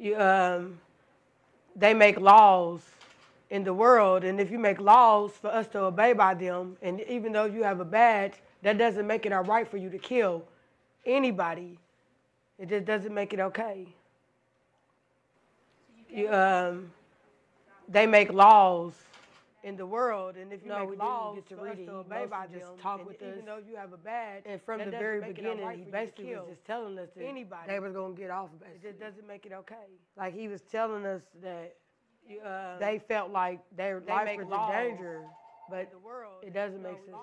You, they make laws in the world, and if you make laws for us to obey by them, and even though you have a badge, that doesn't make it all right for you to kill anybody. It just doesn't make it okay. You, they make laws in the world, and if you make laws get to read it, obey by them, just talk with us. Even though you have a badge, and from the very beginning, he basically was just telling us that anybody they was gonna get off. Basically. It just doesn't make it okay. Like he was telling us that they felt like their life was in danger, but it doesn't make sense.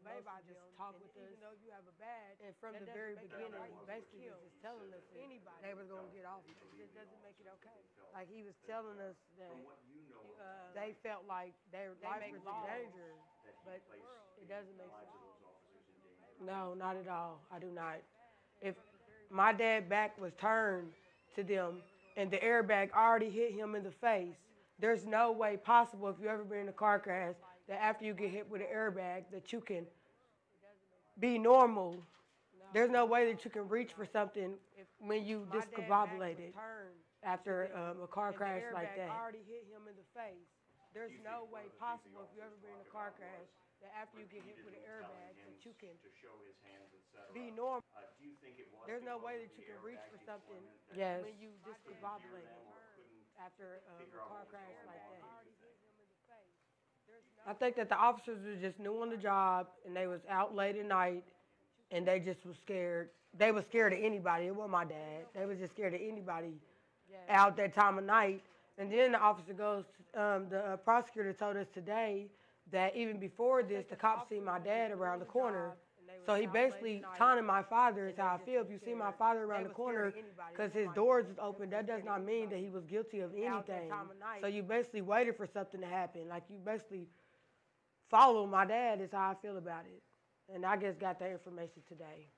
Obey by them, talk with us. Even though you have a badge, and from the very beginning, he basically was just telling us that anybody they was gonna get off. It doesn't make it okay. Like he was telling us that they felt like their life was in danger, but it doesn't make sense. No, not at all. I do not. If my dad back was turned to them and the airbag already hit him in the face, there's no way possible if you ever been in a car crash that after you get hit with an airbag that you can be normal. There's no way that you can reach for something when you discombobulated after a car crash like that. Already hit him in the face. There's no way possible if you ever been in a car crash that after you get hit with an airbag that you can be normal. There's no way that you can reach for something when you discombobulated after a car crash like that. I think that the officers were just new on the job and they was out late at night and they just was scared. They was scared of anybody. It wasn't my dad. They was just scared of anybody out that time of night. And then the officer goes, the prosecutor told us today that even before this, the cops seen my dad around the corner. So he basically taunted my father is how I feel. If you see my father around the corner because his doors is open, that does not mean that he was guilty of anything. So you basically waited for something to happen. Like you basically followed my dad is how I feel about it. And I just got that information today.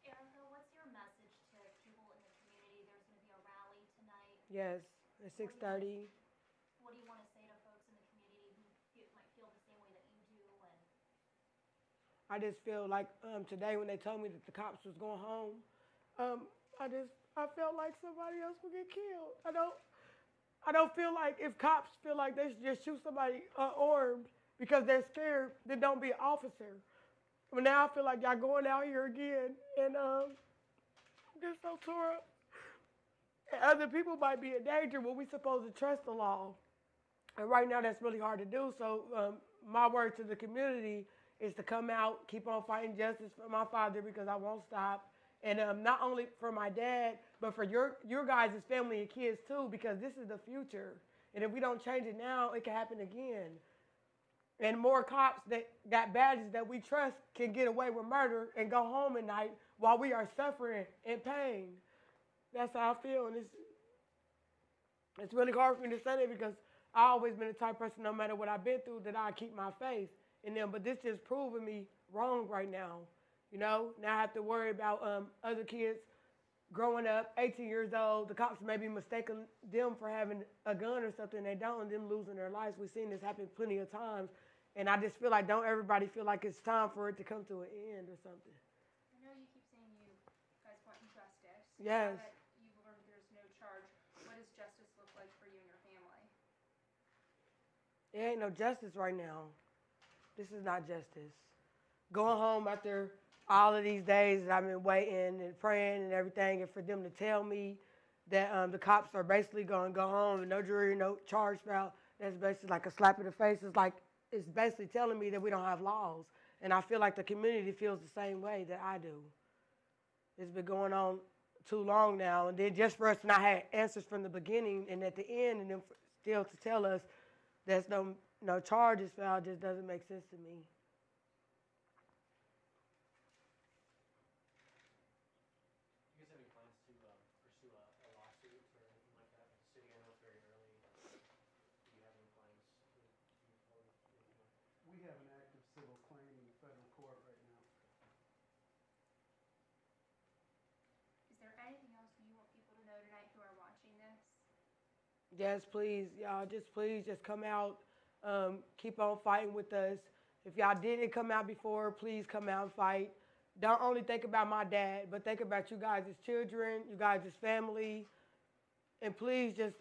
Erica, what's your message to people in the community? There's going to be a rally tonight. Yes, at 6:30. What do you want to say to folks in the community who might feel the same way that you do? I just feel like today when they told me that the cops was going home, I felt like somebody else would get killed. I don't feel like if cops feel like they should just shoot somebody unarmed because they're scared, then don't be an officer. But now I feel like y'all going out here again, and I'm just so tore up. And other people might be in danger, but we supposed to trust the law. And right now that's really hard to do. So my word to the community is to come out, keep on fighting justice for my father because I won't stop. And not only for my dad, but for your guys' family and kids too, because this is the future. And if we don't change it now, it can happen again. And more cops that got badges that we trust can get away with murder and go home at night while we are suffering in pain. That's how I feel. And it's really hard for me to say that because I've always been the type of person, no matter what I've been through, that I keep my faith in them. But this just proving me wrong right now. You know, now I have to worry about other kids growing up, 18 years old. The cops may be mistaking them for having a gun or something. They don't, and them losing their lives. We've seen this happen plenty of times. And I just feel like don't everybody feel like it's time for it to come to an end or something. I know you keep saying you guys want justice. Yes. Now that you've learned there's no charge, what does justice look like for you and your family? There ain't no justice right now. This is not justice. Going home after all of these days that I've been waiting and praying and everything, and for them to tell me that the cops are basically going to go home and no jury, no charge filed, that's basically like a slap in the face. It's basically telling me that we don't have laws. And I feel like the community feels the same way that I do. It's been going on too long now. And then just for us to not have answers from the beginning and at the end and then still to tell us there's no charges filed just doesn't make sense to me. Do you guys have any plans to pursue a lawsuit or anything like that with the city? I know it's very early. Do you have any plans to move forward with anything like that? We have an active civil claim in the federal court right now. Is there anything else you want people to know tonight who are watching this? Yes, please, y'all, just come out, keep on fighting with us. If y'all didn't come out before, please come out and fight. don't only think about my dad, but think about you guys as children, you guys as family. And please just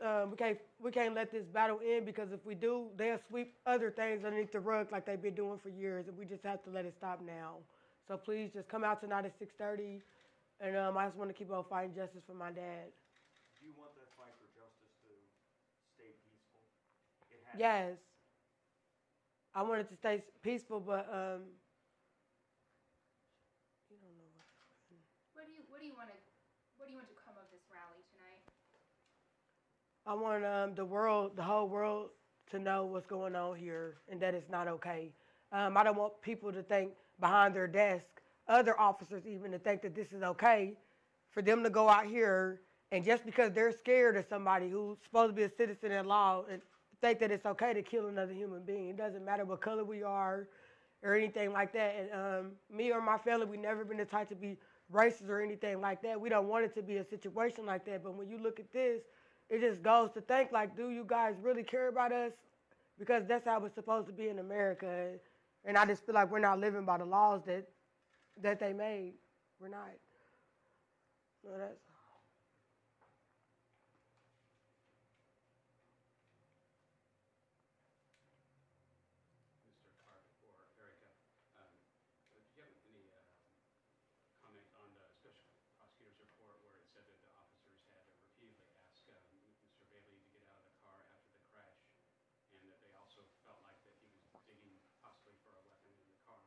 we can't let this battle end because if we do, they'll sweep other things underneath the rug like they've been doing for years, and we just have to let it stop now. So please just come out tonight at 6:30, and I just want to keep on fighting justice for my dad. Do you want that fight for justice to stay peaceful? It has. Yes, I want it to stay peaceful, but you don't know what. What do you want to come of this rally tonight? I want the whole world, to know what's going on here and that it's not okay. I don't want people to think behind their desk, other officers even, to think that this is okay for them to go out here and just because they're scared of somebody who's supposed to be a citizen in law and think that it's okay to kill another human being. It doesn't matter what color we are or anything like that. And me or my family, we never been the type to be racist or anything like that. We don't want it to be a situation like that. But when you look at this, it just goes to think like, do you guys really care about us? Because that's how it's supposed to be in America. And I just feel like we're not living by the laws that they made. We're not. No, that's. Mr. Clark or Erica, do you have any comment on the special prosecutor's report where it said that the officers had repeatedly asked Mr. Bailey to get out of the car after the crash, and that they also felt like that he was digging possibly for a weapon in the car?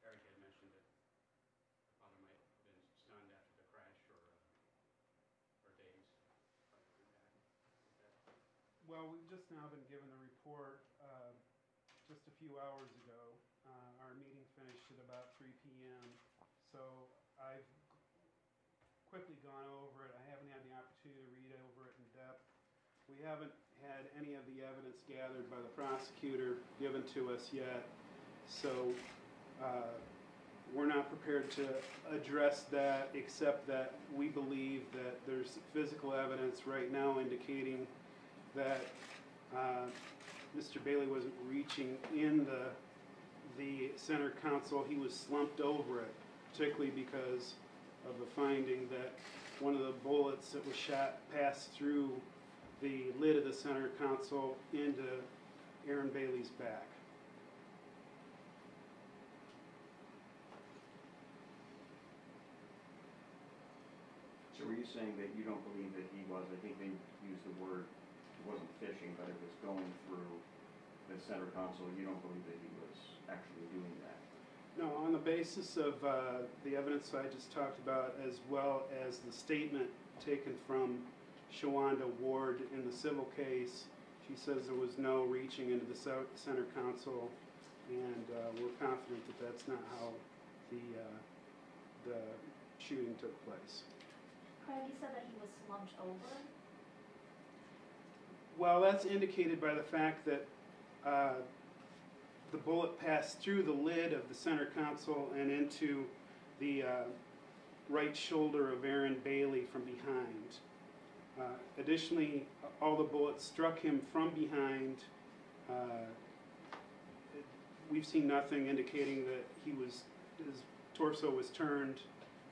Erica had mentioned that the father might have been stunned after the crash or days prior to that. Well, we've just now been given the report just a few hours ago. Our meeting finished at about 3 p.m. So I've quickly gone over it. I haven't had the opportunity to read over it in depth. We haven't had any of the evidence gathered by the prosecutor given to us yet. So we're not prepared to address that, except that we believe that there's physical evidence right now indicating that Mr. Bailey wasn't reaching in the center console. He was slumped over it, particularly because of the finding that one of the bullets that was shot passed through the lid of the center console into Aaron Bailey's back. So were you saying that you don't believe that he was, I think they used the word, it wasn't fishing, but it was going through the center console. You don't believe that he was actually doing that? No, on the basis of the evidence I just talked about, as well as the statement taken from Shawanda Ward in the civil case, she says there was no reaching into the center console, and we're confident that that's not how the shooting took place. Craig, you said that he was slumped over. Well, that's indicated by the fact that the bullet passed through the lid of the center console and into the right shoulder of Aaron Bailey from behind. Additionally, all the bullets struck him from behind. We've seen nothing indicating that his torso was turned.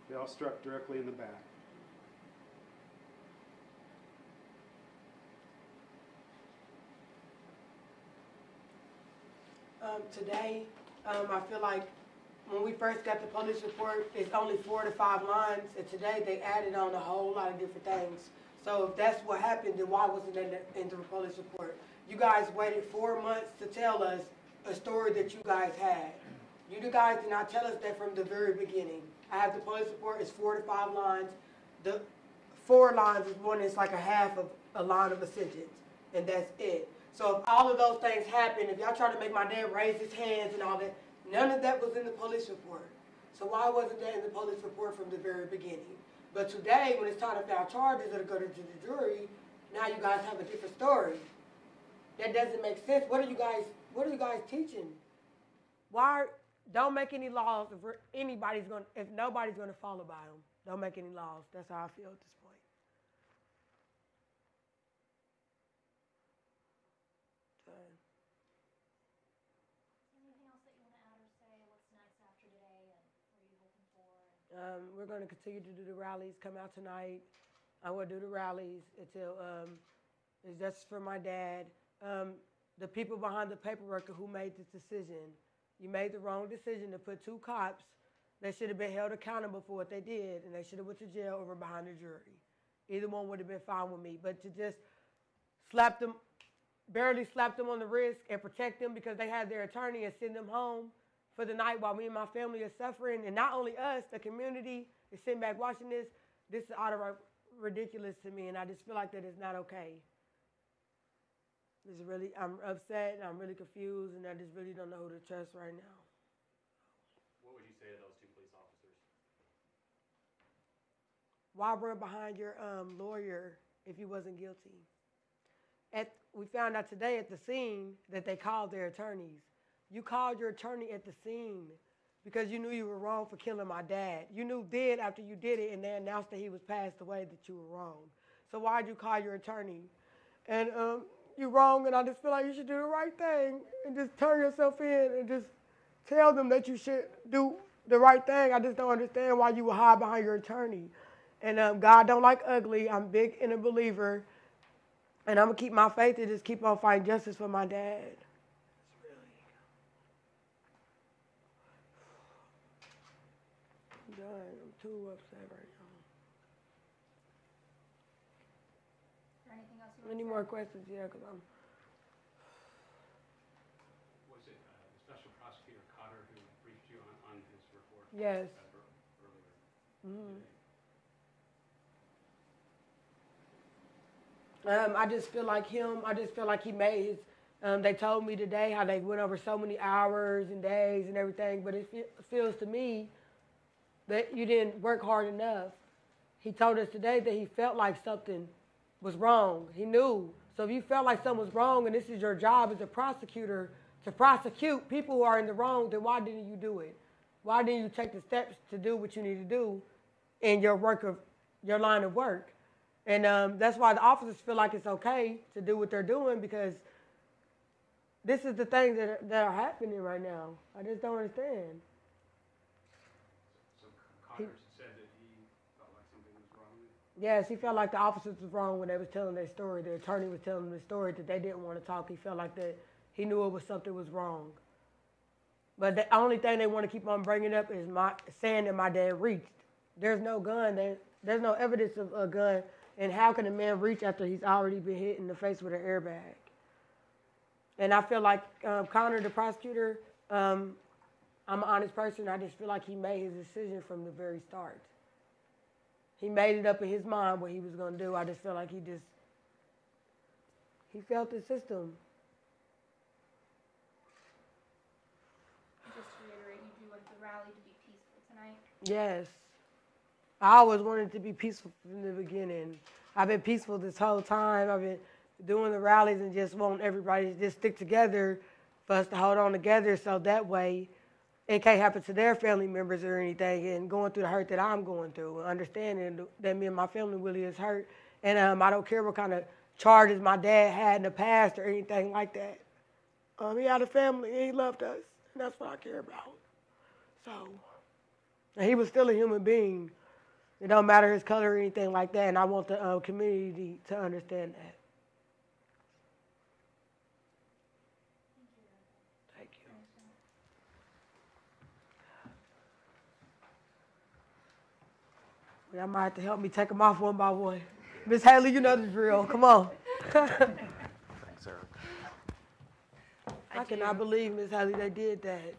They all struck directly in the back. Today, I feel like when we first got the police report, it's only 4 to 5 lines, and today they added on a whole lot of different things. So if that's what happened, then why wasn't it in the police report? You guys waited 4 months to tell us a story that you guys had. You guys did not tell us that from the very beginning. I have the police report, it's 4 to 5 lines. The 4 lines is one that's like a half of a line of a sentence, and that's it. So if all of those things happened, if y'all try to make my dad raise his hands and all that, none of that was in the police report. So why wasn't that in the police report from the very beginning? But today, when it's time to file charges or to go to the jury, now you guys have a different story. That doesn't make sense. What are you guys teaching? Why don't make any laws if nobody's gonna follow by them? Don't make any laws. That's how I feel at this point. Anything else that you want to add or say? What's next after today? We're going to continue to do the rallies. Come out tonight. I will do the rallies until it's justice for my dad. The people behind the paperwork who made this decision, you made the wrong decision to put 2 cops. They should have been held accountable for what they did, and they should have went to jail or behind the jury. Either one would have been fine with me. But to just slap them, barely slap them on the wrist and protect them because they had their attorney and send them home for the night while me and my family are suffering, and not only us, the community is sitting back watching this. This is outright ridiculous to me, and I just feel like that is not okay. I'm upset and I'm really confused, and I just really don't know who to trust right now. What would you say to those 2 police officers? Why run behind your lawyer if you wasn't guilty? We found out today at the scene that they called their attorneys. You called your attorney at the scene because you knew you were wrong for killing my dad. You knew then after you did it and they announced that he was passed away that you were wrong. So why'd you call your attorney? And you're wrong, and I just feel like you should do the right thing and just turn yourself in and just tell them that you should do the right thing. I just don't understand why you would hide behind your attorney. And God don't like ugly. I'm big in a believer, and I'm going to keep my faith and just keep on fighting justice for my dad. I'm done. I'm too upset right now. Is there anything else you want Any to more say? questions? Yeah, because I'm... Was it the Special Prosecutor Cotter who briefed you on his report? Yes. Earlier? Mm-hmm. I just feel like he made his, they told me today how they went over so many hours and days and everything, but it feels to me that you didn't work hard enough. He told us today that he felt like something was wrong. He knew. So if you felt like something was wrong and this is your job as a prosecutor to prosecute people who are in the wrong, then why didn't you do it? Why didn't you take the steps to do what you need to do in your line of work? And that's why the officers feel like it's okay to do what they're doing, because this is the things that are happening right now. I just don't understand. So Cotter said that he felt like something was wrong with it? Yes, he felt like the officers was wrong when they was telling their story. The attorney was telling them the story that they didn't want to talk. He felt like that he knew it was something was wrong. But the only thing they want to keep on bringing up is saying that my dad reached. There's no gun. There's no evidence of a gun. And how can a man reach after he's already been hit in the face with an airbag? And I feel like Connor, the prosecutor, I'm an honest person. I just feel like he made his decision from the very start. He made it up in his mind what he was going to do. I just feel like he felt the system. Just to reiterate, you do want the rally to be peaceful tonight? Yes. I always wanted it to be peaceful from the beginning. I've been peaceful this whole time. I've been doing the rallies and just want everybody to just stick together for us to hold on together so that way it can't happen to their family members or anything, and going through the hurt that I'm going through, understanding that me and my family really is hurt. And I don't care what kind of charges my dad had in the past or anything like that. He had a family and he loved us, and that's what I care about. So, and he was still a human being. It don't matter his color or anything like that, and I want the community to understand that. Thank you. Y'all might have to help me take them off one by one. Miss Haley, you know the drill. Come on. Thanks, Eric. I cannot believe, Miss Haley, they did that.